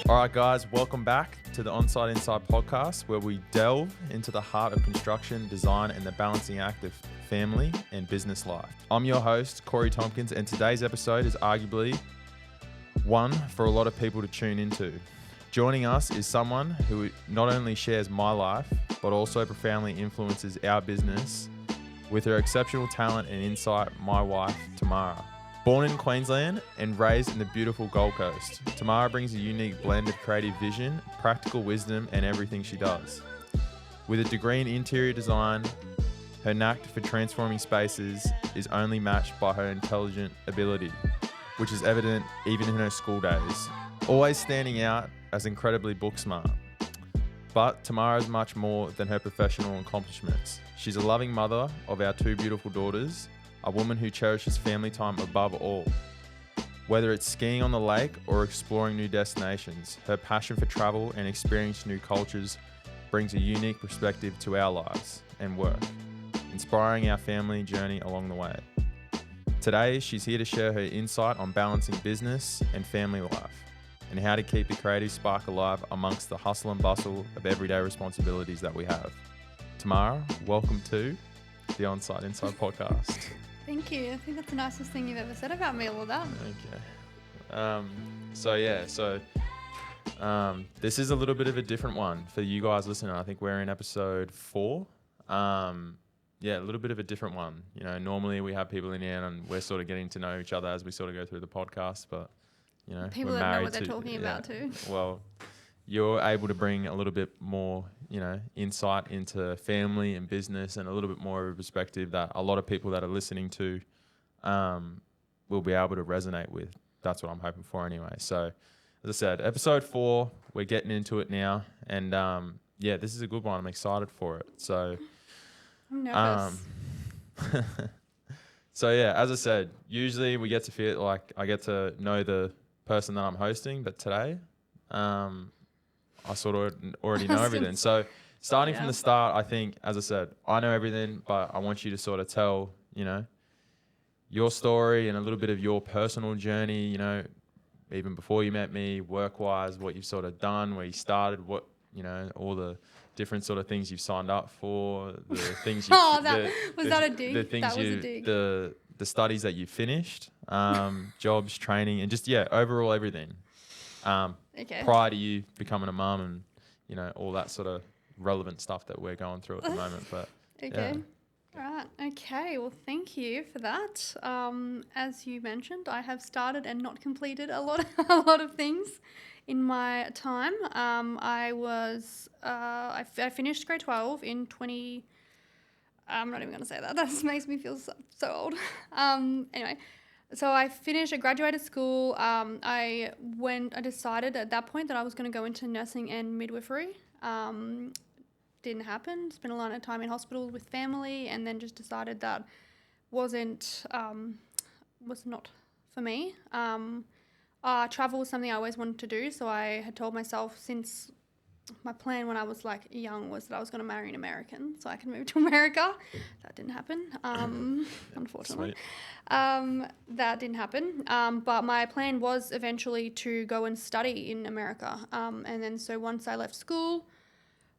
All right, guys, welcome back to the Onsite Inside podcast, where we delve into the heart of construction, design, and the balancing act of family and business life. I'm your host, Coreys Tomkins, and today's episode is arguably one for a lot of people to tune into. Joining us is someone who not only shares my life, but also profoundly influences our business with her exceptional talent and insight, my wife, Temara. Born in Queensland and raised in the beautiful Gold Coast, Temara brings a unique blend of creative vision, practical wisdom, and everything she does. With a degree in interior design, her knack for transforming spaces is only matched by her intelligent ability, which is evident even in her school days. Always standing out as incredibly book smart. But Temara is much more than her professional accomplishments. She's a loving mother of our two beautiful daughters, a woman who cherishes family time above all. Whether it's skiing on the lake or exploring new destinations, her passion for travel and experiencing new cultures brings a unique perspective to our lives and work, inspiring our family journey along the way. Today, she's here to share her insight on balancing business and family life, and how to keep the creative spark alive amongst the hustle and bustle of everyday responsibilities that we have. Temara, welcome to the Onsite Inside podcast. Thank you. I think that's the nicest thing you've ever said about me, all that. Okay. This is a little bit of a different one for you guys listening. I think we're in episode 4. A little bit of a different one. You know, normally we have people in here and we're sort of getting to know each other as we sort of go through the podcast, but you know, people we're that married know what they're talking about too. Well, you're able to bring a little bit more, insight into family and business, and a little bit more of a perspective that a lot of people that are listening to will be able to resonate with. That's what I'm hoping for anyway. So, as I said, episode 4, we're getting into it now. And this is a good one. I'm excited for it. So, I'm nervous. As I said, usually we get to feel like I get to know the person that I'm hosting, but today, I sort of already know everything. So starting from the start, I think, as I said, I know everything, but I want you to sort of tell, your story and a little bit of your personal journey, even before you met me, work-wise, what you've sort of done, where you started, what, all the different sort of things you've signed up for, the things you... Was that a dig? The things that was a dig. The studies that you finished, jobs, training, and just, overall everything. Prior to you becoming a mum and, all that sort of relevant stuff that we're going through at the moment. But Okay. Right. Okay. Well, thank you for that. As you mentioned, I have started and not completed a lot of things in my time. I finished grade 12 in 20. I'm not even going to say that. That just makes me feel so old. Anyway. So I graduated school. I decided at that point that I was going to go into nursing and midwifery. Didn't happen. Spent a lot of time in hospital with family, and then just decided that was not for me. Travel was something I always wanted to do, so I had told myself, since my plan when I was young was that I was going to marry an American so I could move to America. That didn't happen, unfortunately. That didn't happen. But my plan was eventually to go and study in America. And then so once I left school,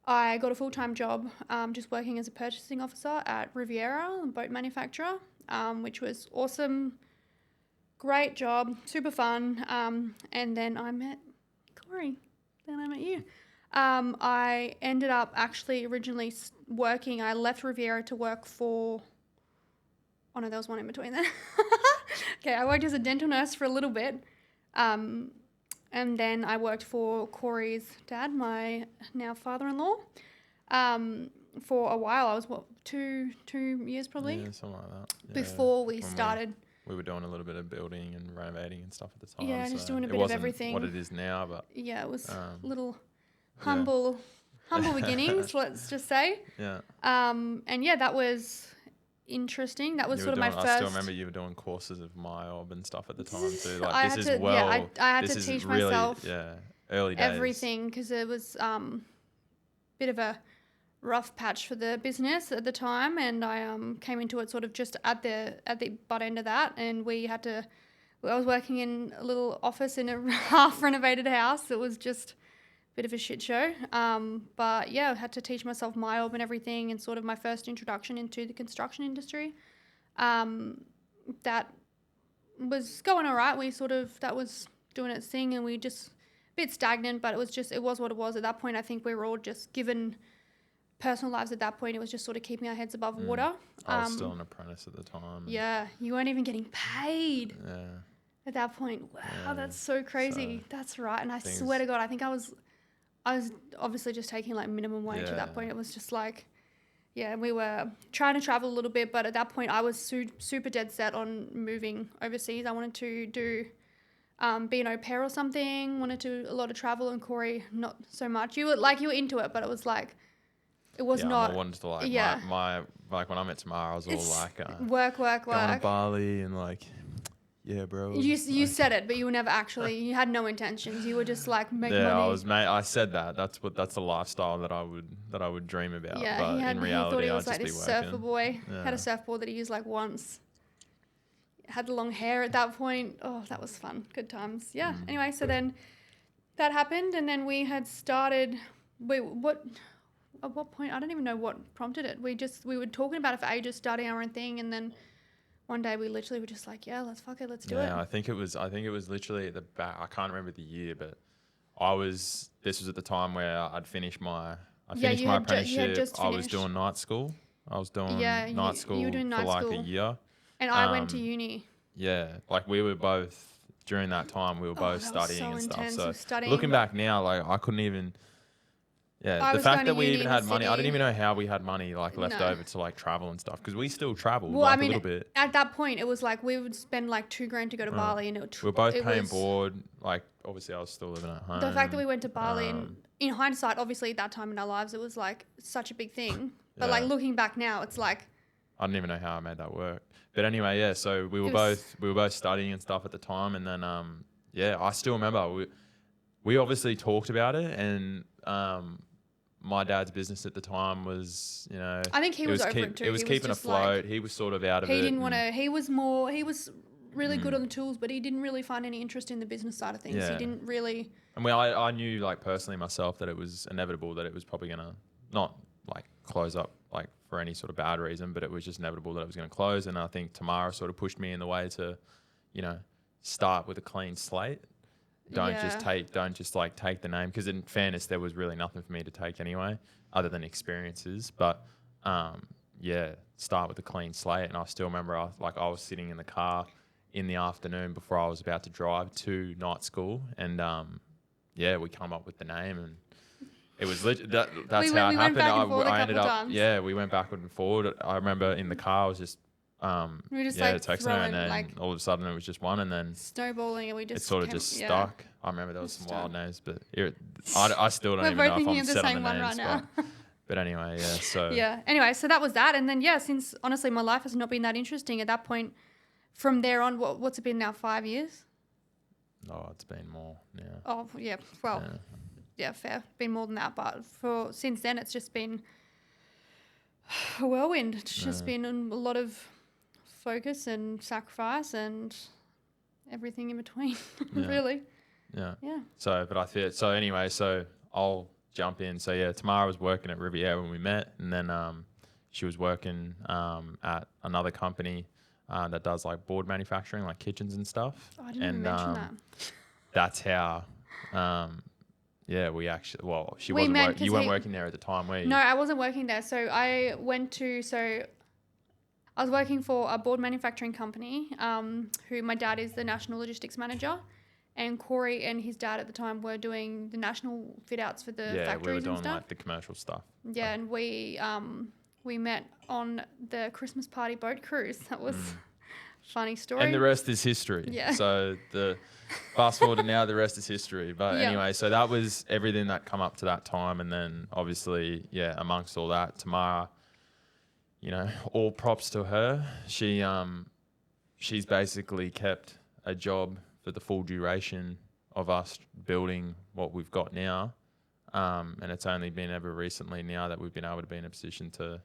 I got a full-time job just working as a purchasing officer at Riviera, a boat manufacturer, which was awesome. Great job, super fun. And then I met Corey. Then I met you. I ended up actually originally working. I left Riviera to work for... Oh, no, there was one in between there. Okay, I worked as a dental nurse for a little bit. And then I worked for Corey's dad, my now father-in-law, for a while. I was, 2 years probably? Yeah, something like that. Yeah, before we started. We were doing a little bit of building and renovating and stuff at the time. Yeah, just doing a bit of everything. What it is now, but... Yeah, it was little... Humble beginnings, let's just say. Yeah. That was interesting. That was sort of my first... I still remember you were doing courses of MyOb and stuff at the time too. I had to teach myself early days. Everything, because it was bit of a rough patch for the business at the time, and I came into it sort of just at the butt end of that, and we I was working in a little office in a half renovated house. It was just a bit of a shit show. But yeah, I had to teach myself MYOB and everything, and sort of my first introduction into the construction industry. That was going all right. That was doing its thing, and we just a bit stagnant, but it was what it was. At that point, I think we were all just given personal lives at that point. It was just sort of keeping our heads above water. I was still an apprentice at the time. Yeah, you weren't even getting paid. Yeah. At that point. Wow, that's so crazy. So that's right. And I swear to God, I think I was obviously just taking like minimum wage at that point. It was just like, yeah, we were trying to travel a little bit, but at that point I was super dead set on moving overseas. I wanted to do be an au pair or something, wanted to do a lot of travel, and Corey, not so much. You were into it, but it was like, it was not. I wanted to like, my like when I met Temara, I was all like, work. Going to Bali and like, yeah, bro. You said it, but you were never actually, you had no intentions. You were just like, make money. I said that. That's the lifestyle that I would dream about. Yeah, but in reality, he thought he was I'd like just this be working. surfer boy. Had a surfboard that he used like once. Had the long hair at that point. Oh, that was fun. Good times. Yeah. Anyway, so then that happened, and then we had started. At what point? I don't even know what prompted it. We were talking about it for ages, starting our own thing, and then one day we literally were just like, yeah, let's do it. Yeah, I think it was literally at the back. I can't remember the year, but this was at the time where I'd finished my apprenticeship. I was doing night school. I was doing night school you were doing for night like school. a year. And I went to uni. Yeah, like we were both, during that time, we were both studying so and stuff. intense. So looking back now, like I couldn't even, the fact that we even had money, I didn't even know how we had money like left over to like travel and stuff, because we still traveled a little bit. At that point, it was like we would spend like $2,000 to go to Bali, and we were both paying board. Like obviously I was still living at home. The fact that we went to Bali, and in hindsight, obviously at that time in our lives, it was like such a big thing. But like looking back now, it's like, I don't even know how I made that work. But anyway, yeah. So we were both studying and stuff at the time, and then I still remember we obviously talked about it, and my dad's business at the time was, I think he was over it too. It was keeping afloat. Like, he was sort of out of it. He didn't want to. He was really good on the tools, but he didn't really find any interest in the business side of things. Yeah. He didn't really. And I knew like personally myself that it was inevitable that it was probably gonna not like close up like for any sort of bad reason, but it was just inevitable that it was going to close. And I think Temara sort of pushed me in the way to, start with a clean slate. Don't just take the name, because in fairness, there was really nothing for me to take anyway, other than experiences. But start with a clean slate. And I still remember I was sitting in the car in the afternoon before I was about to drive to night school, and we come up with the name, and it was that's how it happened. I ended up times. We went backward and forward. I remember in the car I was just we were just texting her, and then all of a sudden it was just one, and then snowballing, and we just stuck. I remember there was some wild names, but I still don't even know if I'm set on the names right now. But anyway, Anyway, so that was that, and then since honestly my life has not been that interesting at that point. From there on, what's it been now? 5 years? Oh, it's been more. Yeah. Oh yeah. Well. Yeah, fair. Been more than that, but since then it's just been a whirlwind. It's just been a lot of focus and sacrifice and everything in between, really. Yeah. Yeah. So anyway, I'll jump in. So Temara was working at Riviera when we met, and then she was working at another company that does like board manufacturing, like kitchens and stuff. Oh, I didn't even mention that. That's how. We actually. Well, she wasn't. You weren't working there at the time, were you? No, I wasn't working there. So I was working for a board manufacturing company. Who my dad is the national logistics manager, and Corey and his dad at the time were doing the national fit outs for the factories and stuff. Yeah, we were doing like the commercial stuff. Yeah, and we met on the Christmas party boat cruise. That was a funny story. And the rest is history. Yeah. So the fast forward to now, the rest is history. But anyway, so that was everything that come up to that time. And then obviously, amongst all that, Temara, all props to her. She's basically kept a job for the full duration of us building what we've got now. And it's only been ever recently now that we've been able to be in a position to,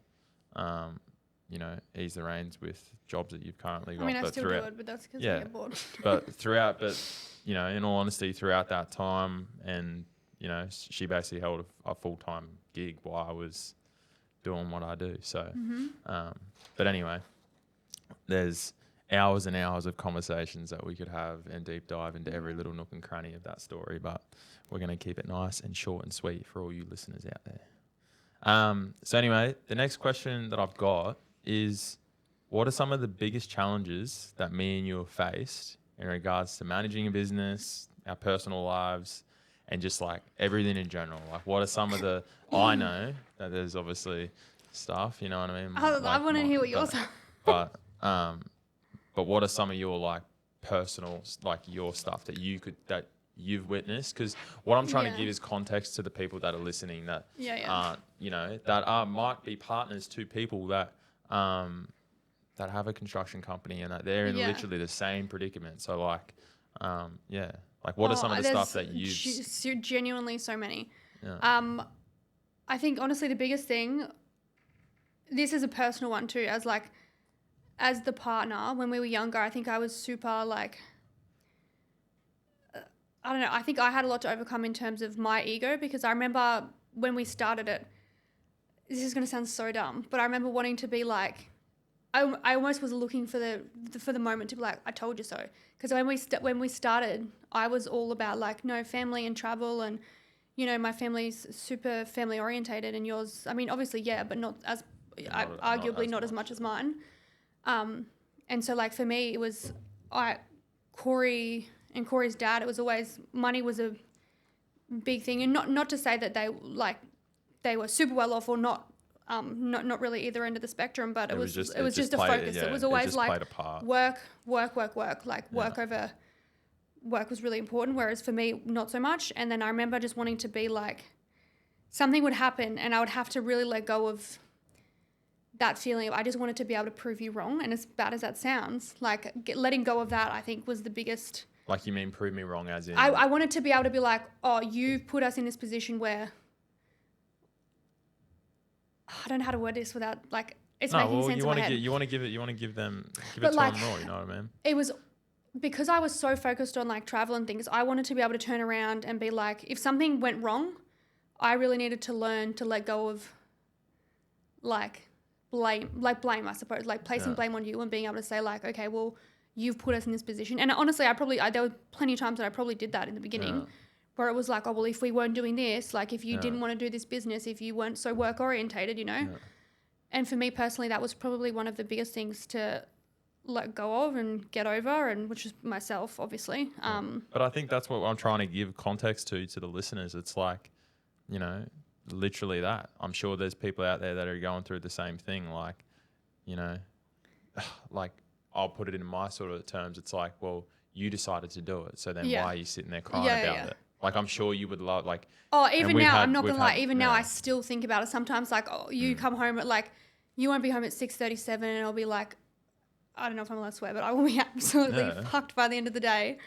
ease the reins with jobs that you've currently got. I mean, I but still do it, but that's because I get bored. but in all honesty, throughout that time, and she basically held a full-time gig while I was doing what I do. So, but anyway, there's hours and hours of conversations that we could have and deep dive into every little nook and cranny of that story, but we're going to keep it nice and short and sweet for all you listeners out there. So anyway, the next question that I've got is, what are some of the biggest challenges that me and you have faced in regards to managing a business, our personal lives, and just like everything in general? Like, what are some of the, I know that there's obviously stuff, you know what I mean? I want to hear what yours are. But what are some of your like personal, like your stuff that you've witnessed? Because what I'm trying to give is context to the people that are listening that aren't, might be partners to people that have a construction company and that they're in literally the same predicament. So like, what are some of the stuff that you've genuinely so many. Yeah. I think honestly the biggest thing, this is a personal one too, as the partner, when we were younger, I think I was super like, I don't know, I think I had a lot to overcome in terms of my ego, because I remember when we started it, this is going to sound so dumb, but I remember wanting to be like, I almost was looking for the moment to be like, I told you so. Because when we started, I was all about like, no, family and travel, and my family's super family orientated, and yours, I mean, obviously, yeah, but not as, arguably not as much as mine. And so like for me, it was Corey and Corey's dad, it was always, money was a big thing, and not to say that they were super well off or not really either end of the spectrum, but it was just a focus. It was always like work, work was really important, whereas for me, not so much. And then I remember just wanting to be like, something would happen and I would have to really let go of that feeling of, I just wanted to be able to prove you wrong. And as bad as that sounds, like letting go of that, I think was the biggest. Like, you mean prove me wrong as in? I wanted to be able to be like, oh, you've put us in this position where, I don't know how to word this without like, it's making sense in my head. You want to give it to them raw, you know what I mean? It was because I was so focused on like travel and things, I wanted to be able to turn around and be like, if something went wrong, I really needed to learn to let go of like blame, I suppose, like placing blame on you and being able to say like, okay, well, you've put us in this position. And honestly, there were plenty of times that I probably did that in the beginning, where it was like, oh, well, if we weren't doing this, like if you didn't want to do this business, if you weren't so work orientated, And for me personally, that was probably one of the biggest things to let go of and get over, and which is myself, obviously. But I think that's what I'm trying to give context to the listeners. It's like, literally that. I'm sure there's people out there that are going through the same thing. Like, like I'll put it in my sort of terms. It's like, well, you decided to do it, so then why are you sitting there crying about it? Like, I'm sure you would love, like... Oh, even now, I'm not going to lie, even now I still think about it sometimes. Like, oh, you come home at like, you won't be home at 6:37 and I'll be like, I don't know if I'm allowed to swear, but I will be absolutely fucked by the end of the day.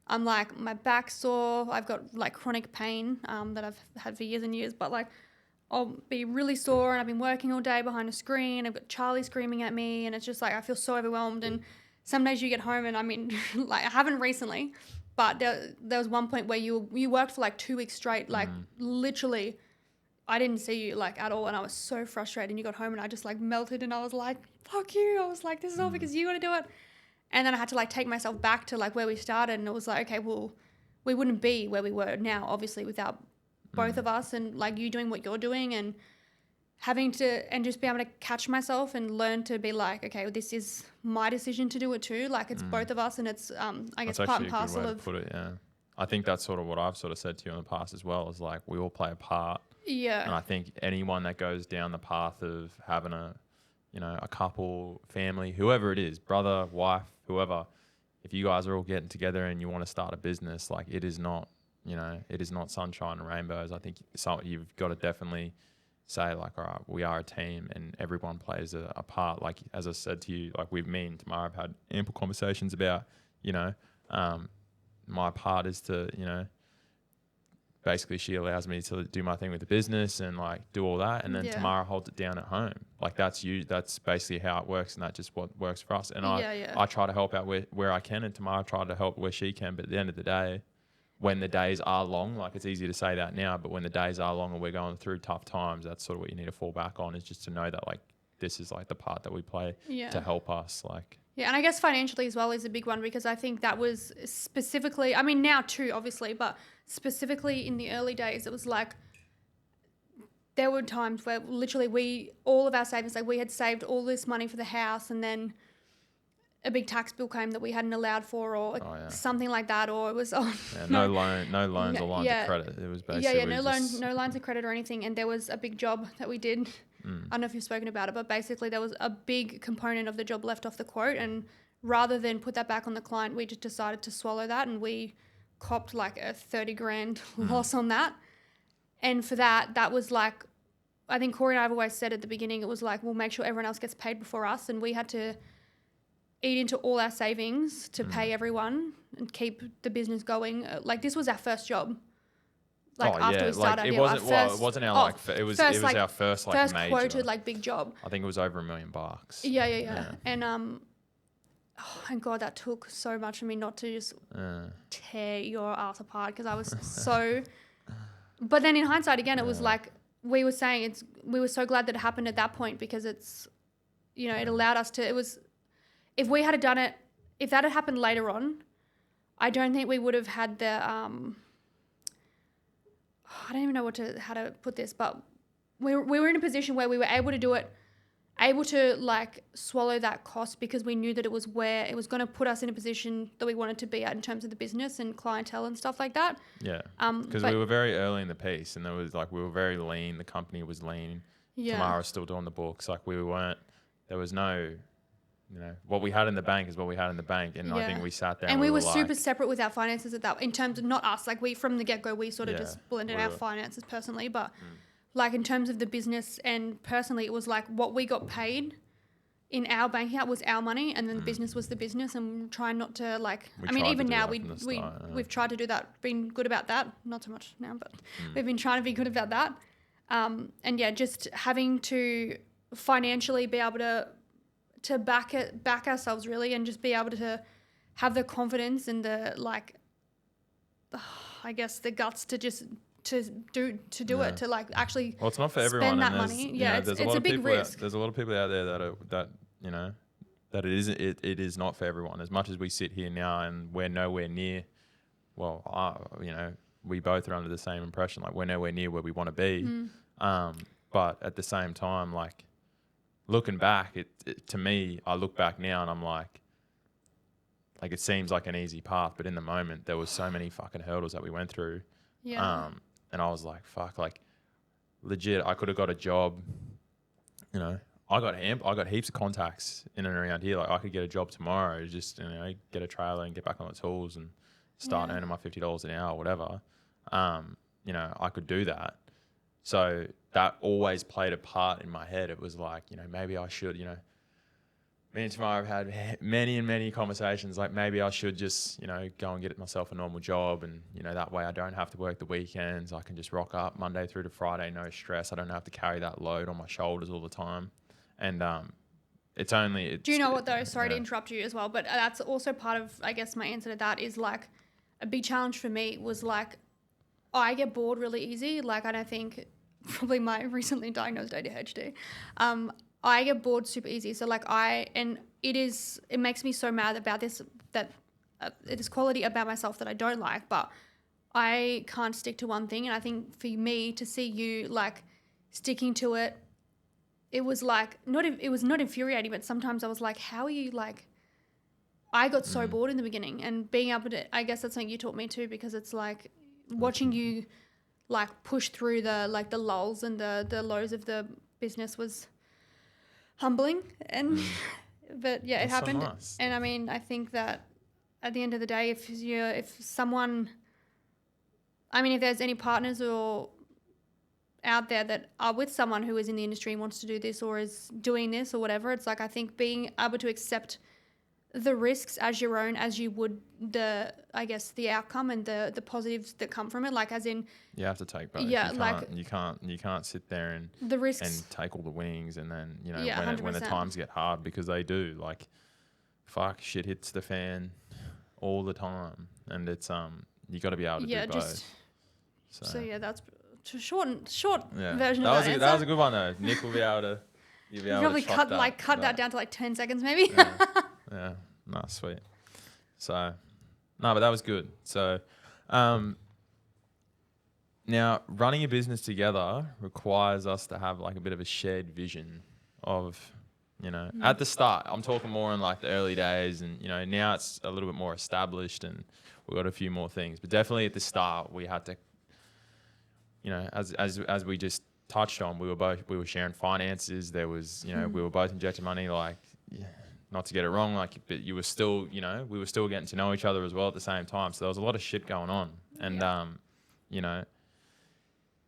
I'm like, my back's sore. I've got like chronic pain that I've had for years and years, but like I'll be really sore and I've been working all day behind a screen. I've got Charlie screaming at me and it's just like, I feel so overwhelmed. And some days you get home and I mean, like I haven't recently, but there was one point where you worked for like 2 weeks straight, like literally I didn't see you like at all. And I was so frustrated, and you got home and I just like melted and I was like, fuck you. I was like, this is all because you want to do it. And then I had to like take myself back to like where we started, and it was like, okay, well, we wouldn't be where we were now, obviously, without both of us and like you doing what you're doing and having to, and just be able to catch myself and learn to be like, okay, well, this is my decision to do it too. Like it's both of us, and it's, I guess, part and parcel of. Put it, yeah. I think that's sort of what I've sort of said to you in the past as well, is like we all play a part. Yeah. And I think anyone that goes down the path of having a couple, family, whoever it is, brother, wife, whoever, if you guys are all getting together and you want to start a business, like it is not sunshine and rainbows. I think you've got to definitely say like, all right, we are a team and everyone plays a part. Like, as I said to you, like me and Temara have had ample conversations about, my part is to, basically she allows me to do my thing with the business and like do all that, and then Temara holds it down at home. Like that's basically how it works, and that's just what works for us. And I try to help out where I can, and Temara tried to help where she can. But at the end of the day, when the days are long, like it's easy to say that now, but when the days are long and we're going through tough times, that's sort of what you need to fall back on, is just to know that like this is like the part that we play to help us. Like, yeah, and I guess financially as well is a big one, because I think that was specifically, I mean now too obviously, but specifically in the early days it was like there were times where literally all of our savings, like we had saved all this money for the house, and then a big tax bill came that we hadn't allowed for, or something like that, or it was no loans or lines of credit. It was basically no lines of credit or anything. And there was a big job that we did. I don't know if you've spoken about it, but basically there was a big component of the job left off the quote, and rather than put that back on the client, we just decided to swallow that, and we copped like a 30 grand loss on that. And for that was like, I think Corey and I have always said at the beginning, it was like, we'll make sure everyone else gets paid before us, and we had to eat into all our savings to pay everyone and keep the business going. Like this was our first job. Like after we started, it wasn't our like it was our first like first major quoted like big job. I think it was over $1 million. Yeah. And thank God that took so much for me not to just tear your ass apart, because I was so. But then in hindsight, again, it was like we were saying, we were so glad that it happened at that point, because it's, it allowed us to. It was. If we had done it, if that had happened later on, I don't think we would have had the, I don't even know how to put this, but we were in a position where we were able to do it, able to like swallow that cost, because we knew that it was where it was going to put us in a position that we wanted to be at in terms of the business and clientele and stuff like that. Yeah. Because we were very early in the piece, and there was like, we were very lean. The company was lean. Yeah. Temara was still doing the books. Like there was no, what we had in the bank is what we had in the bank. And I think we sat there and we were super separate with our finances at that, in terms of not us, like we, from the get-go, we sort of just blended our finances personally, but like in terms of the business and personally, it was like what we got paid in our bank account was our money, and then the business was the business, and trying not to like, even now we've tried to do that, been good about that, not so much now, but we've been trying to be good about that. And just having to financially be able to back ourselves really, and just be able to have the confidence and the like, I guess the guts to just do it, to like actually it's not for everyone, spend that money. It's a big risk. There's a lot of people out there that it is not for everyone. As much as we sit here now and we're nowhere near, we both are under the same impression, like we're nowhere near where we want to be. But at the same time, like, looking back, to me, I look back now and I'm like it seems like an easy path, but in the moment there was so many fucking hurdles that we went through. Yeah. And I was like, fuck, like legit, I could have got a job. I got heaps of contacts in and around here. Like I could get a job tomorrow, just get a trailer and get back on the tools and start earning my $50 an hour, or whatever. I could do that. So that always played a part in my head. It was like, maybe I should, me and Temara have had many and many conversations, like maybe I should just, go and get myself a normal job, and, that way I don't have to work the weekends. I can just rock up Monday through to Friday, no stress. I don't have to carry that load on my shoulders all the time. And do you know what though? Sorry to interrupt you as well, but that's also part of, I guess, my answer to that is like a big challenge for me was like, I get bored really easy. Like, I don't think probably my recently diagnosed ADHD. I get bored super easy. So like it makes me so mad about this, that it is quality about myself that I don't like, but I can't stick to one thing. And I think for me to see you like sticking to it, it was like, it was not infuriating, but sometimes I was like, how are you like, I got so bored in the beginning, and being able to, I guess that's something you taught me too, because it's like watching you like push through the lulls and the lows of the business was humbling. And but yeah, it happened. So nice. And I mean, I think that at the end of the day, if there's any partners or out there that are with someone who is in the industry and wants to do this or is doing this or whatever, it's like, I think being able to accept the risks as your own as you would the outcome and the positives that come from it. Like as in, you have to take both. Yeah, you can't sit there and the risks and take all the wings, and then Yeah, when the 100%. times get hard, because they do, like, fuck, shit hits the fan all the time, and it's you got to be able to do both. So yeah, that's a short Yeah, version that of that. that was a good one though. Nick will be able to. You'll be able probably to chop cut that down to like 10 seconds maybe. Yeah, no, sweet. So, no, but that was good. So, now running a business together requires us to have like a bit of a shared vision of, at the start. I'm talking more in like the early days, and now it's a little bit more established, and we've got a few more things. But definitely at the start, we had to, as we just touched on, we were sharing finances. There was, we were both injecting money, like, not to get it wrong, like, but you were still, we were still getting to know each other as well at the same time. So there was a lot of shit going on. And,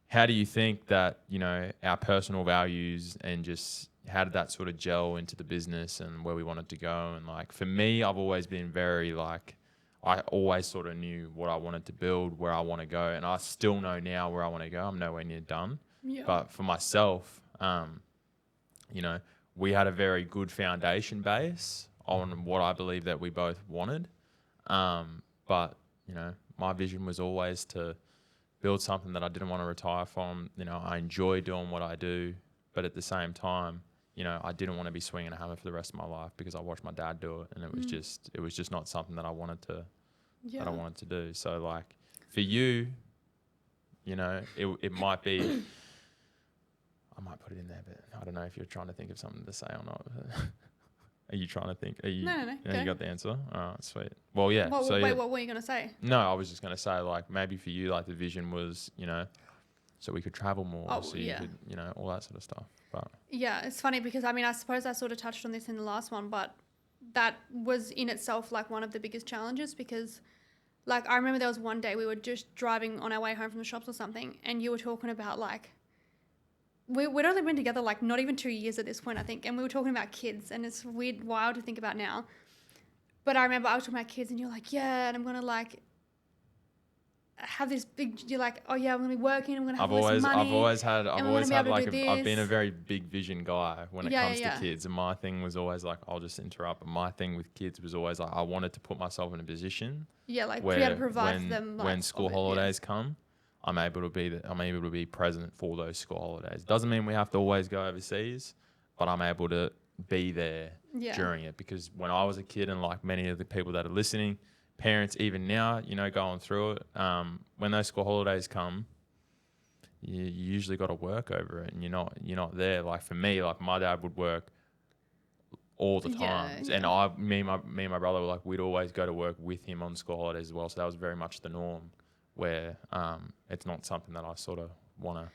how do you think that, our personal values and just how did that sort of gel into the business and where we wanted to go? And like, for me, I've always been very like, I always sort of knew what I wanted to build, where I want to go. And I still know now where I want to go. I'm nowhere near done. Yeah. But for myself, we had a very good foundation base on what I believe that we both wanted. But, my vision was always to build something that I didn't want to retire from. I enjoy doing what I do, but at the same time, I didn't want to be swinging a hammer for the rest of my life because I watched my dad do it, and it was just not something that I wanted to do. So like for you, it might be, I might put it in there, but I don't know if you're trying to think of something to say or not. Are you trying to think? No. You got the answer? All right, sweet. Well, yeah. What were you going to say? No, I was just going to say, like, maybe for you, like, the vision was, so we could travel more. You could, all that sort of stuff. But yeah, it's funny because, I suppose I sort of touched on this in the last one, but that was in itself, like, one of the biggest challenges because, like, I remember there was one day we were just driving on our way home from the shops or something, and you were talking about, like, we'd only been together like not even 2 years at this point, I think, and we were talking about kids, and it's wild to think about now. But I remember I was talking about kids, and you're like, yeah, and I'm gonna like have this big. You're like, oh yeah, I'm gonna be working. I'm gonna have all this money. I've always had like I've been a very big vision guy when it comes to kids, and my thing was always like, I'll just interrupt. But my thing with kids was always like, I wanted to put myself in a position. Yeah, like where be able to provide for them. Like, when school holidays come, I'm able to be present for those school holidays. Doesn't mean we have to always go overseas, but I'm able to be there during it. Because when I was a kid, and like many of the people that are listening, parents even now, going through it, when those school holidays come, you usually got to work over it, and you're not there. Like for me, like my dad would work all the time, and me and my brother were like, we'd always go to work with him on school holidays as well. So that was very much the norm. Where it's not something that I sort of want to.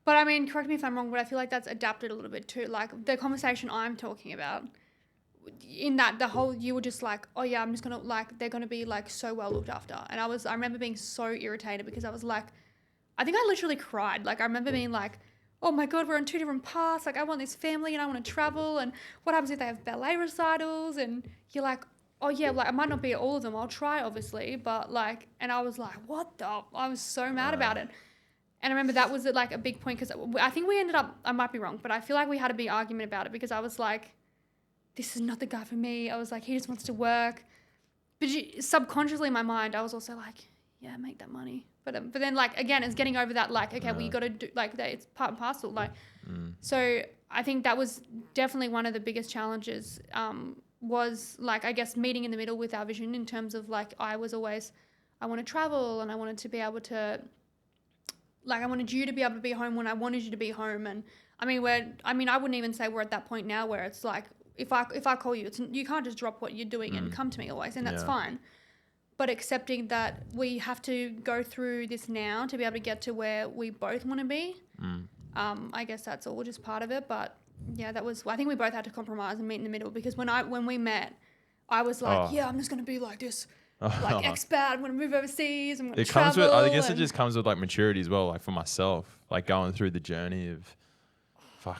But I mean, correct me if I'm wrong, but I feel like that's adapted a little bit too. Like the conversation I'm talking about, in that you were just like, oh yeah, I'm just gonna like they're gonna be like so well looked after, and I remember being so irritated because I was like, I think I literally cried. Like I remember being like, oh my god, we're on 2 different paths. Like I want this family and I want to travel, and what happens if they have ballet recitals? And you're like, oh yeah, like I might not be at all of them. I'll try, obviously, but like, and I was like, what the? I was so mad about it. And I remember that was like a big point because I think we ended up, I might be wrong, but I feel like we had a big argument about it because I was like, this is not the guy for me. I was like, he just wants to work. But subconsciously in my mind, I was also like, yeah, make that money. But then like, again, it's getting over that like, okay, well you got to do like that. It's part and parcel. Like, so I think that was definitely one of the biggest challenges, was like, I guess, meeting in the middle with our vision in terms of like, I want to travel, and I wanted to be able to, like, I wanted you to be able to be home when I wanted you to be home. And I wouldn't even say we're at that point now where it's like, if I call you, you can't just drop what you're doing and come to me always, and that's fine. But accepting that we have to go through this now to be able to get to where we both want to be. I guess that's all just part of it, but yeah, I think we both had to compromise and meet in the middle, because when we met, I was like, I'm just going to be like this, like expat. I'm going to move overseas. I'm going to travel. I guess it just comes with like maturity as well. Like for myself, like going through the journey of,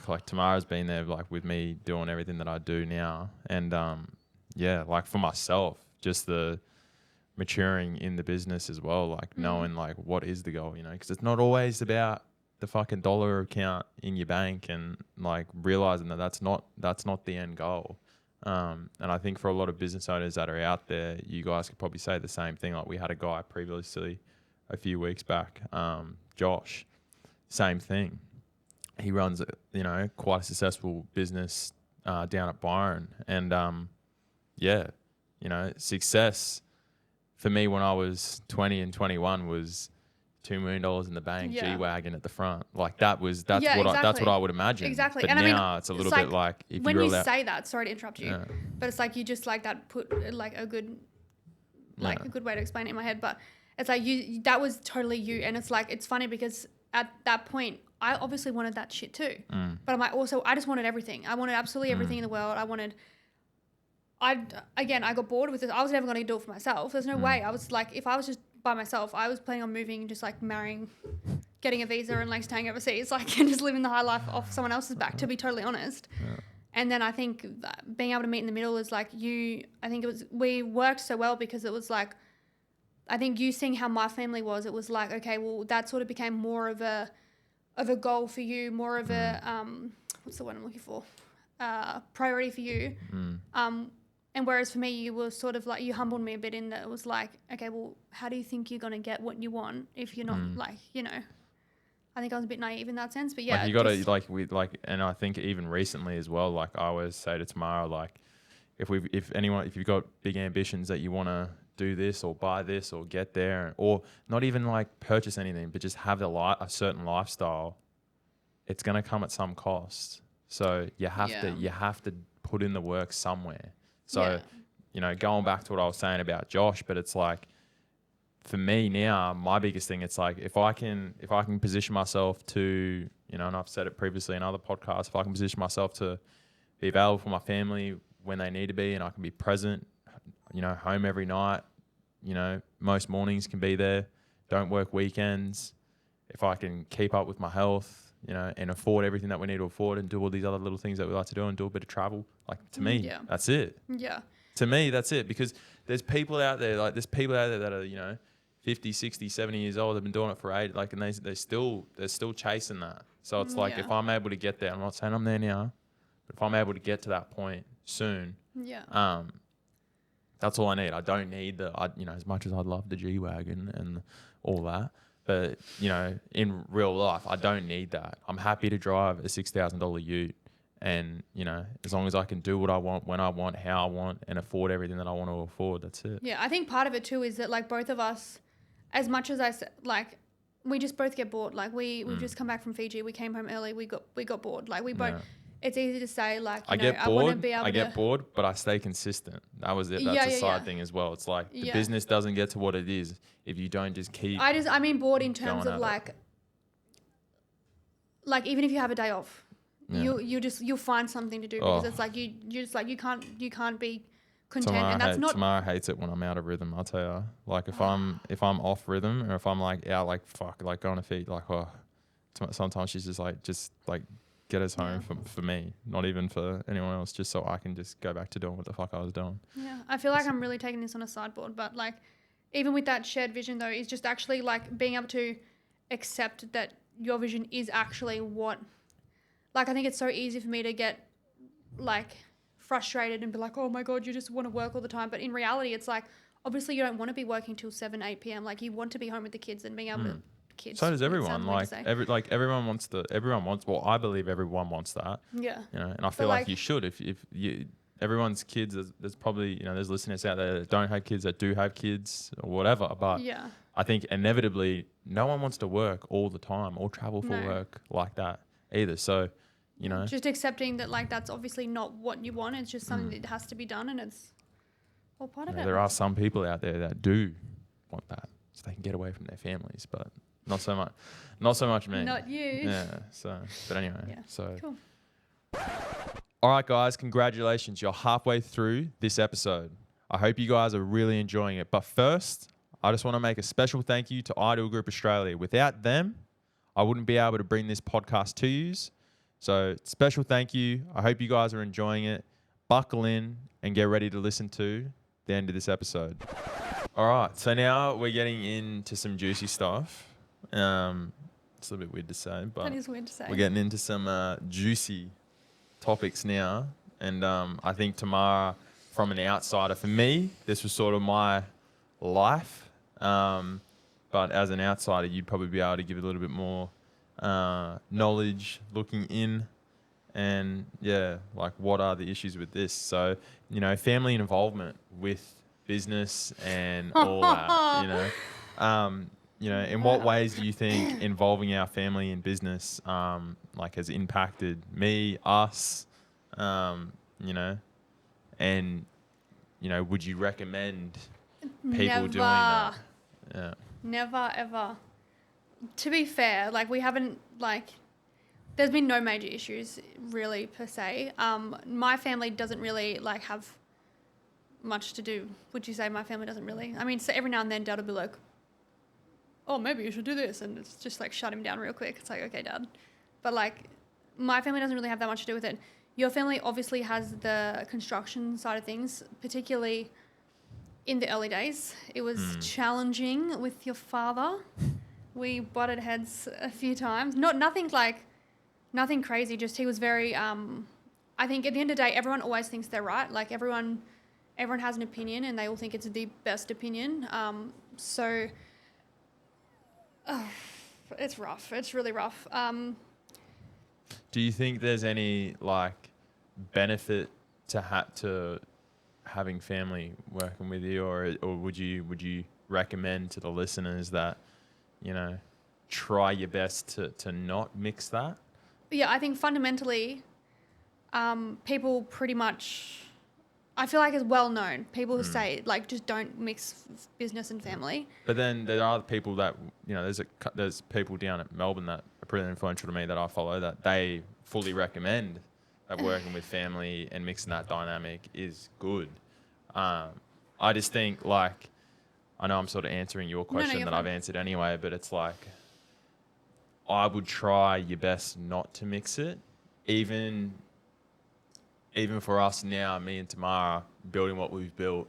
like Tamara's been there, like with me doing everything that I do now. And, like for myself, just the maturing in the business as well, like knowing like what is the goal, because it's not always about the fucking dollar account in your bank, and like realizing that that's not the end goal. And I think for a lot of business owners that are out there, you guys could probably say the same thing. Like we had a guy previously a few weeks back, Josh, same thing. He runs, quite a successful business down at Byron. And success for me when I was 20 and 21 was $2 million in the bank, G-Wagon at the front. Like that's what I would imagine. Exactly. But and now it's a little bit like if when you you say that, sorry to interrupt you, but it's like you just like that put like a good way to explain it in my head. But it's like that was totally you, and it's like it's funny because at that point I obviously wanted that shit too. But I just wanted everything. I wanted absolutely everything in the world. I got bored with it. I was never going to do it for myself. There's no way. I was like, if I was just by myself, I was planning on moving, just like marrying, getting a visa and like staying overseas, like and just living the high life off someone else's back, to be totally honest. And then I think being able to meet in the middle is like we worked so well because it was like, I think you seeing how my family was, it was like, okay, well that sort of became more of a goal for you, more of a, what's the word I'm looking for? Priority for you. And whereas for me, you were sort of like, you humbled me a bit in that it was like, okay, well, how do you think you're going to get what you want if you're not like, I think I was a bit naive in that sense, but yeah. Like you got to and I think even recently as well, like I always say to Temara, like if you've got big ambitions that you want to do this or buy this or get there, or not even like purchase anything, but just have a certain lifestyle, it's going to come at some cost. So you have to put in the work somewhere. So, going back to what I was saying about Josh, but it's like, for me now, my biggest thing, it's like, if I can position myself to, and I've said it previously in other podcasts, if I can position myself to be available for my family when they need to be, and I can be present, home every night, most mornings can be there, don't work weekends, if I can keep up with my health, and afford everything that we need to afford and do all these other little things that we like to do and do a bit of travel. Like to me, that's it. Yeah. To me, that's it. Because there's people out there that are, 50, 60, 70 years old. They've been doing it for 8, like, and they're still chasing that. So it's like, if I'm able to get there, I'm not saying I'm there now, but if I'm able to get to that point soon, that's all I need. I don't need as much as I'd love the G-Wagon and all that. But, in real life, I don't need that. I'm happy to drive a $6,000 ute and, as long as I can do what I want, when I want, how I want, and afford everything that I want to afford, that's it. Yeah, I think part of it too is that, like, both of us, as much as I said, like, we just both get bored. Like, we've just come back from Fiji. We came home early. We got bored. Like, we both... Yeah. It's easy to say, like, I get bored, but I stay consistent. That was it. That's a side thing as well. It's like the business doesn't get to what it is if you don't just keep. I mean bored in terms of like even if you have a day off, you'll find something to do because it's like you can't be content, and that's not. Temara hates it when I'm out of rhythm. I'll tell you. Like if I'm off rhythm, or if I'm like out, like fuck, like going to feed, like sometimes she's just like. Get us home for me, not even for anyone else, just so I can just go back to doing what the fuck I was doing. Yeah, I feel like I'm really taking this on a sideboard, but like even with that shared vision though, is just actually like being able to accept that your vision is actually what, like, I think it's so easy for me to get like frustrated and be like, oh my God, you just want to work all the time. But in reality, it's like, obviously you don't want to be working till 7, 8 p.m. Like you want to be home with the kids and being able to kids. So does everyone. Everyone wants. Well, I believe everyone wants that. Yeah. And I feel like you should. If you, everyone's kids. There's probably there's listeners out there that don't have kids, that do have kids, or whatever. But I think inevitably no one wants to work all the time or travel for work like that either. So just accepting that like that's obviously not what you want. It's just something that has to be done, and it's all part of it. There are some people out there that do want that, so they can get away from their families, but. Not so much me. Not you. Yeah. So, but anyway. Yeah. So. Cool. All right, guys. Congratulations. You're halfway through this episode. I hope you guys are really enjoying it. But first, I just want to make a special thank you to Ideal Group Australia. Without them, I wouldn't be able to bring this podcast to you. So, special thank you. I hope you guys are enjoying it. buckle in and get ready to listen to the end of this episode. All right, so now we're getting into some juicy stuff. It's a little bit weird to say, but That is weird to say. we're getting into some juicy topics now. And I think Temara, from an outsider, for me, this was sort of my life. But as an outsider, you'd probably be able to give a little bit more knowledge looking in. And yeah, like what are the issues with this? So, family involvement with business and all that, in what ways do you think involving our family in business, has impacted me, us, and, would you recommend people doing that? Yeah. Never, ever. To be fair, we haven't, there's been no major issues really per se. My family doesn't really have much to do. Would you say my family doesn't really? I mean, so every now and then Dad will be like, oh, maybe you should do this. And it's just shut him down real quick. It's like, okay, Dad. But my family doesn't really have that much to do with it. Your family obviously has the construction side of things, particularly in the early days. It was challenging with your father. We butted heads a few times. Nothing crazy. Just he was very. I think at the end of the day, everyone always thinks they're right. Everyone has an opinion, and they all think it's the best opinion. It's rough. It's really rough. Do you think there's any benefit to having family working with you, or would you recommend to the listeners that try your best to not mix that? Yeah, I think fundamentally, people pretty much, I feel like it's well known. People who say just don't mix business and family. But then there are people that there's people down at Melbourne that are pretty influential to me that I follow that they fully recommend that working with family and mixing that dynamic is good. I just think I know I'm sort of answering your question that I've answered anyway, but it's I would try your best not to mix it. Even for us now, me and Temara, building what we've built,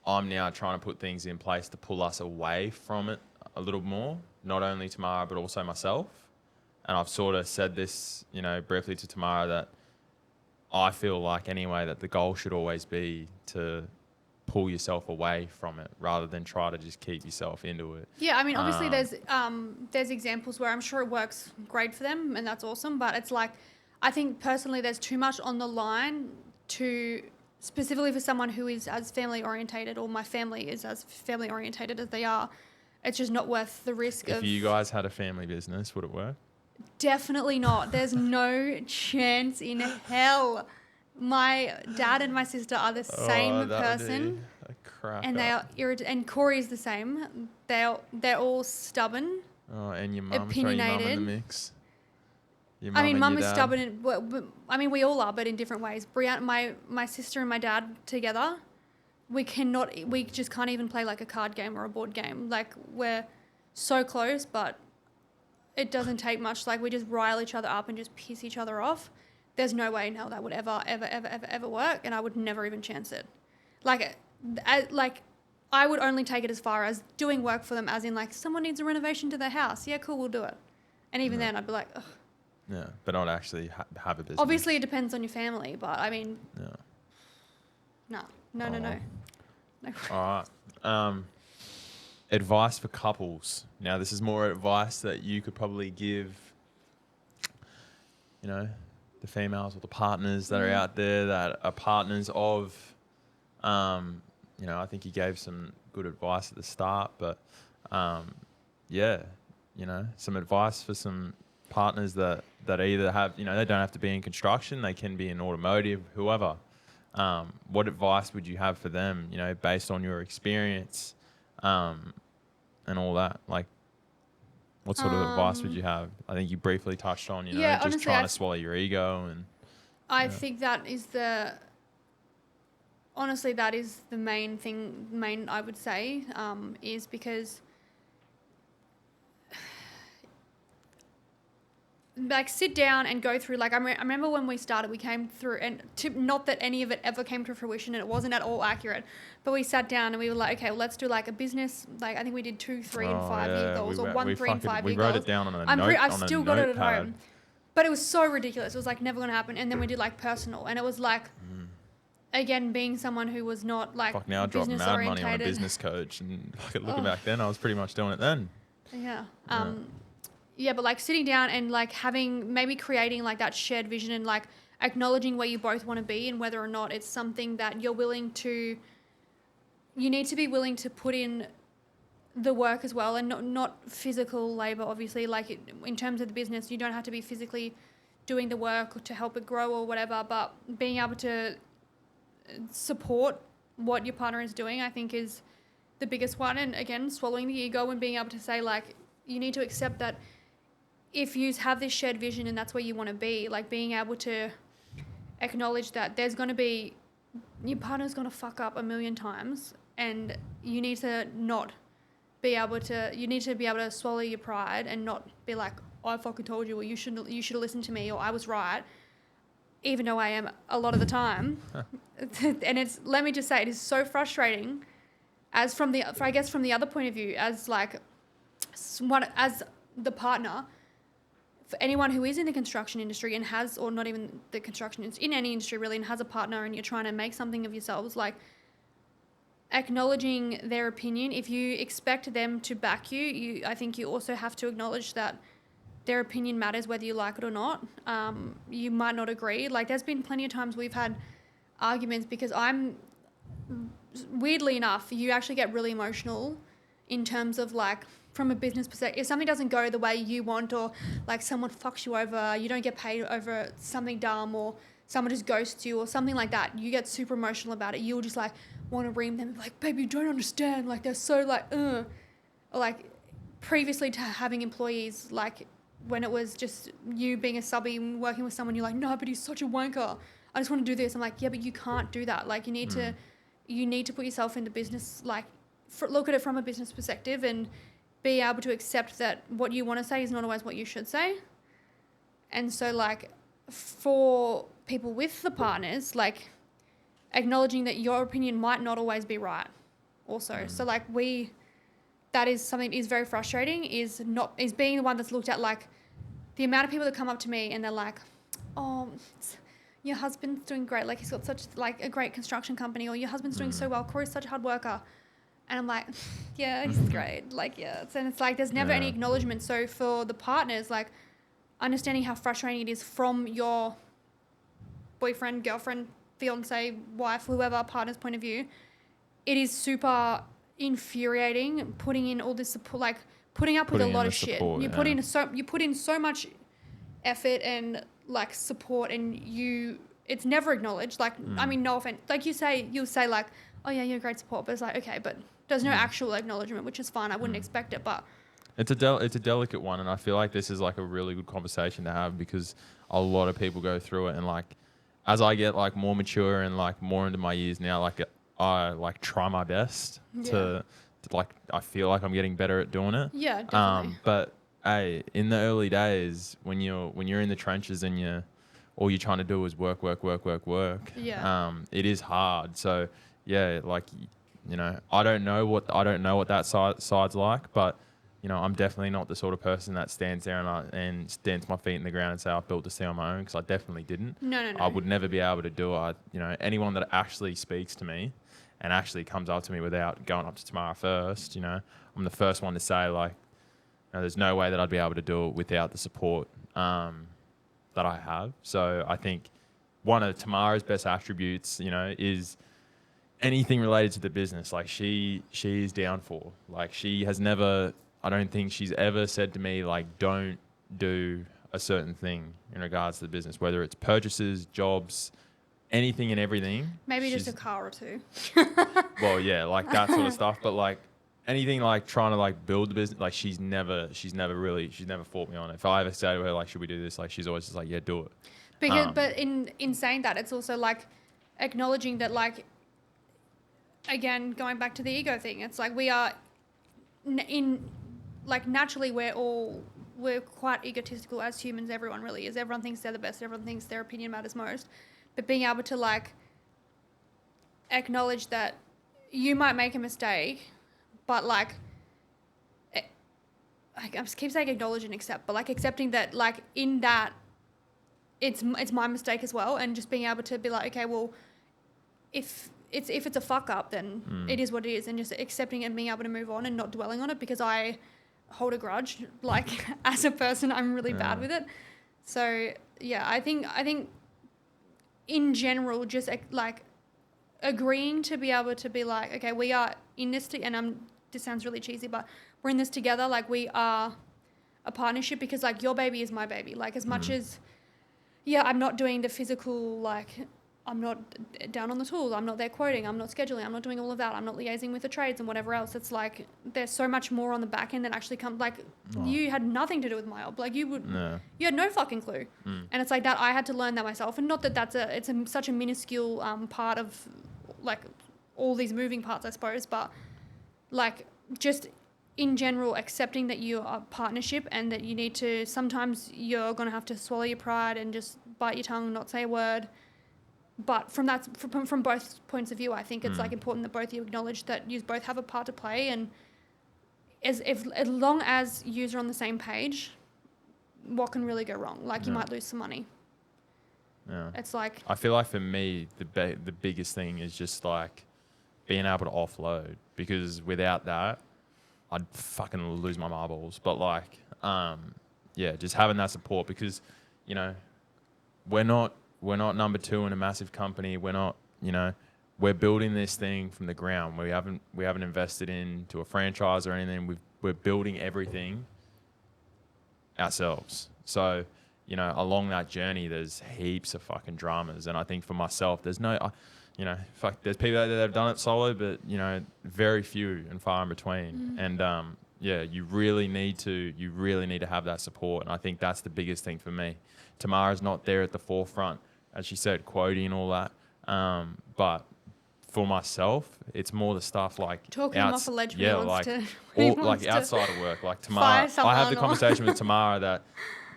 I'm now trying to put things in place to pull us away from it a little more, not only Temara, but also myself. And I've sort of said this, briefly to Temara that I feel anyway that the goal should always be to pull yourself away from it rather than try to just keep yourself into it. Yeah, I mean, obviously there's examples where I'm sure it works great for them and that's awesome, but it's I think personally there's too much on the line to specifically for someone who is as family orientated, or my family is as family orientated as they are. It's just not worth the risk. If you guys had a family business, would it work? Definitely not. There's no chance in hell. My dad and my sister are the same person, and they are and Corey's the same. They're all stubborn. Oh, and your mum, throw your mum in the mix. Mum is stubborn. We all are, but in different ways. Brianna, my sister and my dad together, we just can't even play a card game or a board game. We're so close, but it doesn't take much. We just rile each other up and just piss each other off. There's no way in hell that would ever work, and I would never even chance it. I would only take it as far as doing work for them, as in someone needs a renovation to their house. Yeah, cool, we'll do it. And even then, I'd be ugh. Yeah, but not actually have a business. Obviously, it depends on your family, but no. All right. Advice for couples. Now, this is more advice that you could probably give, the females or the partners that are out there that are partners of, I think you gave some good advice at the start, but some advice for some partners that either have, they don't have to be in construction, they can be in automotive, whoever. What advice would you have for them, based on your experience and all that? What sort of advice would you have? I think you briefly touched on, just honestly, trying to swallow your ego. And I think that is that is the main I would say, is because like sit down and go through, like I remember when we started, we came through, and not that any of it ever came to fruition and it wasn't at all accurate, but we sat down and we were like, okay, well, let's do like a business, like I think we did 2, 3 and 5 year goals, or 1, 3 and 5 year goals. We wrote it down on a I've still got it at home, but it was so ridiculous. It was like never going to happen. And then we did like personal, and it was like, again, being someone who was not like fuck, now I dropped business mad orientated. money on a business coach, and looking back then, I was pretty much doing it then. Yeah. Yeah, but like sitting down and like maybe creating like that shared vision, and like acknowledging where you both want to be, and whether or not it's something that you need to be willing to put in the work as well, and not physical labor, obviously. Like in terms of the business, you don't have to be physically doing the work to help it grow or whatever, but being able to support what your partner is doing, I think, is the biggest one. And again, swallowing the ego and being able to say, like, you need to accept that if you have this shared vision and that's where you want to be, like being able to acknowledge that there's going to be, your partner's going to fuck up a million times, and you need to be able to swallow your pride and not be like, oh, I fucking told you, or you should have listened to me, or I was right, even though I am a lot of the time. And let me just say, it is so frustrating from the other point of view, as the partner, for anyone who is in the construction industry and has, or not even the construction, it's in any industry really, and has a partner and you're trying to make something of yourselves, like acknowledging their opinion. If you expect them to back you, I think you also have to acknowledge that their opinion matters whether you like it or not. You might not agree. Like there's been plenty of times we've had arguments because weirdly enough, you actually get really emotional in terms of like, from a business perspective, if something doesn't go the way you want, or like someone fucks you over, you don't get paid over something dumb, or someone just ghosts you or something like that, you get super emotional about it. You'll just like want to ream them like, baby, you don't understand. Like they're so like, Or like previously to having employees, like when it was just you being a subby and working with someone, you're like, no, but he's such a wanker. I just want to do this. I'm like, yeah, but you can't do that. Like you need to put yourself into business, like look at it from a business perspective, and be able to accept that what you want to say is not always what you should say. And so like for people with the partners, like acknowledging that your opinion might not always be right also. So like that is something that is very frustrating, is being the one that's looked at, like the amount of people that come up to me and they're like, oh, your husband's doing great. Like he's got such like a great construction company, or your husband's doing so well. Corey's such a hard worker. And I'm like, yeah, he's great. Like, yeah. And it's like, there's never any acknowledgement. So for the partners, like understanding how frustrating it is from your boyfriend, girlfriend, fiance, wife, whoever, partner's point of view, it is super infuriating putting in all this support, like putting up with a lot of shit. You put in so much effort and like support, and it's never acknowledged. Like, I mean, no offense. Like you'll say like, oh yeah, you're great support, but it's like, okay, but there's no actual acknowledgement, which is fine. I wouldn't expect it, but it's a delicate one, and I feel like this is like a really good conversation to have, because a lot of people go through it, and like as I get like more mature and like more into my years now, like I like try my best to like, I feel like I'm getting better at doing it. Yeah, definitely. But hey, in the early days when you're in the trenches and all you're trying to do is work. Yeah. It is hard. So yeah, like, you know, I don't know what that side's like, but you know, I'm definitely not the sort of person that stands there and stands my feet in the ground and say I built this thing on my own, because I definitely didn't. No. I would never be able to do it. You know, anyone that actually speaks to me and actually comes up to me without going up to Temara first, you know, I'm the first one to say like, you know, there's no way that I'd be able to do it without the support that I have. So I think one of Temara's best attributes, you know, is anything related to the business. Like she's down for. Like she has never, I don't think she's ever said to me like, don't do a certain thing in regards to the business, whether it's purchases, jobs, anything and everything. Maybe just a car or two. Well, yeah, like that sort of stuff. But like anything like trying to like build the business, like she's never fought me on it. If I ever say to her like, should we do this? Like she's always just like, yeah, do it. But in saying that, it's also like acknowledging that, like, again, going back to the ego thing, it's like we are naturally we're all we're quite egotistical as humans. Everyone really is. Everyone thinks they're the best. Everyone thinks their opinion matters most. But being able to like acknowledge that you might make a mistake, but like I just keep saying acknowledge and accept, but like accepting that like in that it's my mistake as well, and just being able to be like, okay, well, if it's a fuck up, then it is what it is, and just accepting it and being able to move on and not dwelling on it, because I hold a grudge. Like as a person, I'm really bad with it. So yeah, I think in general, just like agreeing to be able to be like, okay, we are in this, and this sounds really cheesy, but we're in this together. Like we are a partnership, because like your baby is my baby. Like as much as, yeah, I'm not doing the physical, like I'm not down on the tools, I'm not there quoting, I'm not scheduling, I'm not doing all of that, I'm not liaising with the trades and whatever else. It's like there's so much more on the back end that actually comes. Like you had nothing to do with my job. Like you had no fucking clue. And it's like that I had to learn that myself. And not that it's such a minuscule part of like all these moving parts, I suppose, but like just in general accepting that you are a partnership, and that you need to, sometimes you're going to have to swallow your pride and just bite your tongue and not say a word. But from both points of view, I think it's like important that both you acknowledge that you both have a part to play, and as long as you are on the same page, what can really go wrong? Like you might lose some money. Yeah. It's like, I feel like for me, the biggest thing is just like being able to offload, because without that, I'd fucking lose my marbles. But like, just having that support, because, you know, we're not number two in a massive company. We're not, you know, we're building this thing from the ground. We haven't invested into a franchise or anything. We're building everything ourselves. So, you know, along that journey, there's heaps of fucking dramas. And I think for myself, there's there's people that have done it solo, but, you know, very few and far in between. And, you really need to have that support. And I think that's the biggest thing for me. Temara's not there at the forefront, as she said, quoting and all that. But for myself, it's more the stuff like talking him off a ledge. Outside of work. Like Temara, I have the conversation with Temara that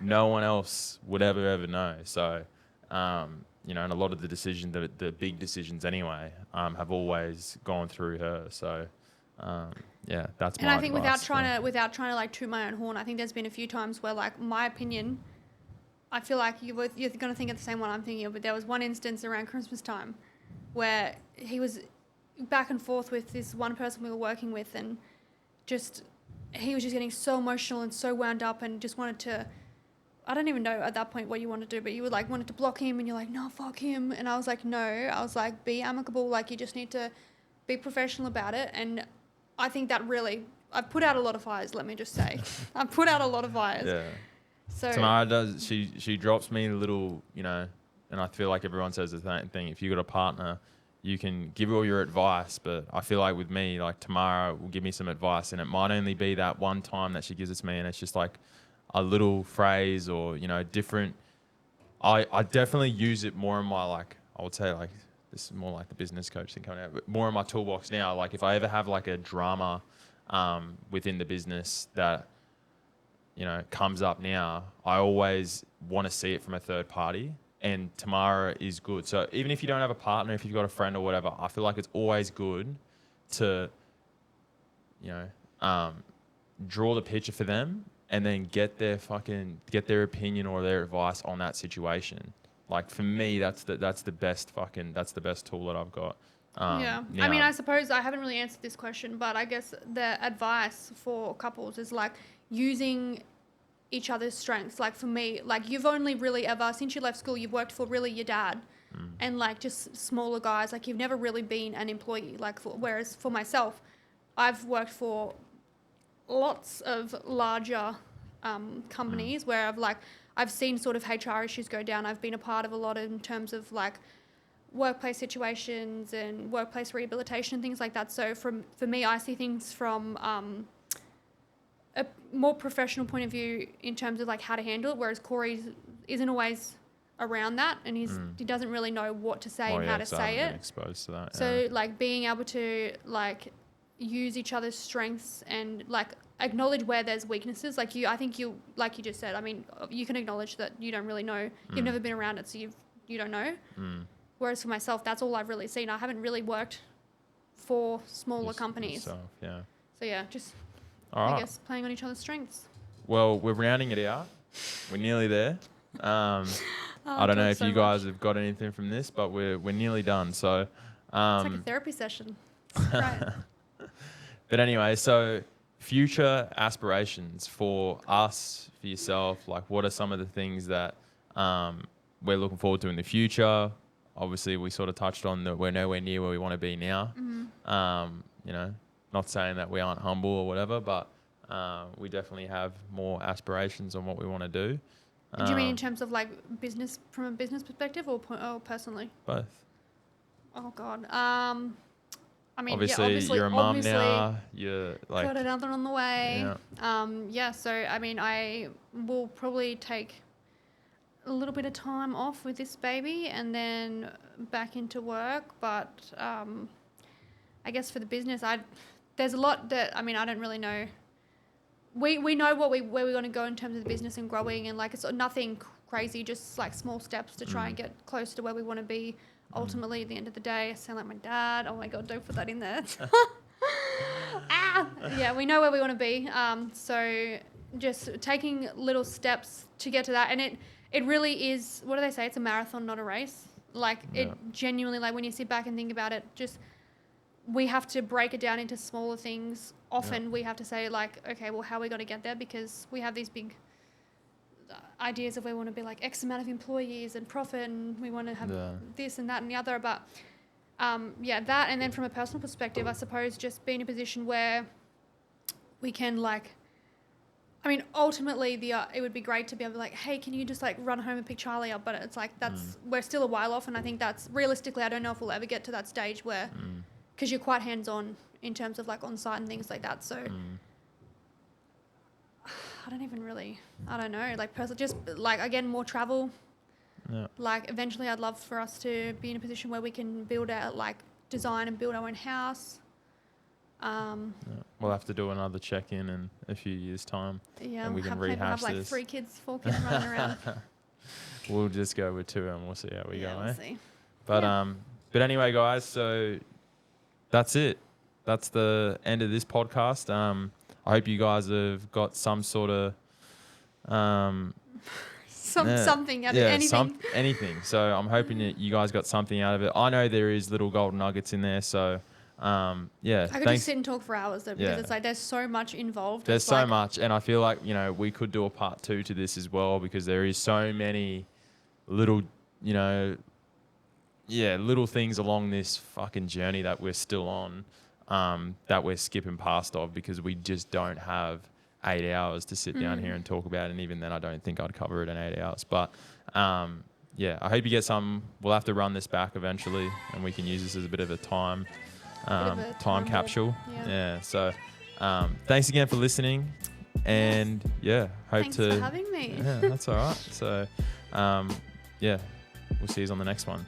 no one else would ever know. So, you know, and a lot of the decisions, the big decisions anyway, have always gone through her. So, that's my. And I think advice, without trying to like toot my own horn, I think there's been a few times where like my opinion, I feel like you're going to think of the same one I'm thinking of, but there was one instance around Christmas time where he was back and forth with this one person we were working with, and he was just getting so emotional and so wound up, and just wanted to, I don't even know at that point what you want to do, but you would like wanted to block him, and you're like, no, fuck him. And I was like, no, I was like, be amicable. Like you just need to be professional about it. And I think that really, I've put out a lot of fires, let me just say. I've put out a lot of fires. Yeah. So Temara does, she drops me a little, you know, and I feel like everyone says the same thing. If you got a partner, you can give all your advice, but I feel like with me, like Temara will give me some advice, and it might only be that one time that she gives it to me, and it's just like a little phrase or, you know, different. I definitely use it more in my, like, I would say like, this is more like the business coach thing coming out, but more in my toolbox now. Like if I ever have like a drama within the business that, you know, comes up now, I always want to see it from a third party, and Temara is good. So even if you don't have a partner, if you've got a friend or whatever, I feel like it's always good to, you know, draw the picture for them and then get their opinion or their advice on that situation. Like for me, that's the best tool that I've got. Yeah. I mean, I suppose I haven't really answered this question, but I guess the advice for couples is like using each other's strengths. Like for me, like you've only really ever, since you left school, you've worked for really your dad and like just smaller guys. Like you've never really been an employee. Like whereas for myself, I've worked for lots of larger companies where I've seen sort of HR issues go down. I've been a part of a lot in terms of like workplace situations and workplace rehabilitation and things like that. So for me, I see things from a more professional point of view in terms of like how to handle it, whereas Corey isn't always around that, and he doesn't really know what to say and how to say it. Exposed to that, so like being able to like, use each other's strengths and like acknowledge where there's weaknesses. Like I think you, like you just said, I mean, you can acknowledge that you don't really know. You've never been around it, so you don't know. Whereas for myself, that's all I've really seen. I haven't really worked for smaller companies. Yourself, yeah. So yeah, just All right. I guess playing on each other's strengths. Well, we're rounding it out. We're nearly there. I don't know if you guys have got anything from this, but we're nearly done. So it's like a therapy session. Right. But anyway, so future aspirations for us, for yourself, like what are some of the things that we're looking forward to in the future? Obviously, we sort of touched on that we're nowhere near where we want to be now. You know, not saying that we aren't humble or whatever, but we definitely have more aspirations on what we want to do. Do you mean in terms of like business, from a business perspective, or personally? Both. Oh God. I mean, obviously you're a mum now. You're like got another on the way. Yeah. So I mean, I will probably take a little bit of time off with this baby and then back into work. But I guess for the business, there's a lot that, I mean, I don't really know. We know where we're going to go in terms of the business and growing, and like it's nothing crazy, just like small steps to try and get close to where we want to be. Ultimately, at the end of the day, I sound like my dad. Oh my God, don't put that in there. Yeah, we know where we want to be. So just taking little steps to get to that. And it really is, what do they say? It's a marathon, not a race. Like it genuinely, like when you sit back and think about it, just we have to break it down into smaller things. Often we have to say like, okay, well, how are we going to get there? Because we have these big ideas of we want to be like X amount of employees and profit, and we want to have this and that and the other. But that, and then from a personal perspective, I suppose just be in a position where we can like, I mean, ultimately it would be great to be able to like, hey, can you just like run home and pick Charlie up? But it's like, we're still a while off. And I think that's realistically, I don't know if we'll ever get to that stage where, because you're quite hands-on in terms of like on-site and things like that. So I don't know, like personally, just like, again, more travel. Like eventually I'd love for us to be in a position where we can build out, like design and build our own house. We'll have to do another check-in in a few years' time. Yeah, and we can maybe rehash have like this. 4 kids running around. We'll just go with 2 and we'll see how we go. We'll see. But anyway, guys, so that's it. That's the end of this podcast. I hope you guys have got some sort of something out of anything. Anything. So I'm hoping that you guys got something out of it. I know there is little golden nuggets in there. So I could just sit and talk for hours though, because it's like there's so much involved. There's so much, and I feel like, you know, we could do a part 2 to this as well, because there is so many little, you know, little things along this fucking journey that we're still on, that we're skipping past of, because we just don't have 8 hours to sit down here and talk about it. And even then, I don't think I'd cover it in 8 hours. But I hope you get some. We'll have to run this back eventually, and we can use this as a bit of a time capsule. So thanks again for listening, and thanks for having me. That's all right. So we'll see you on the next one.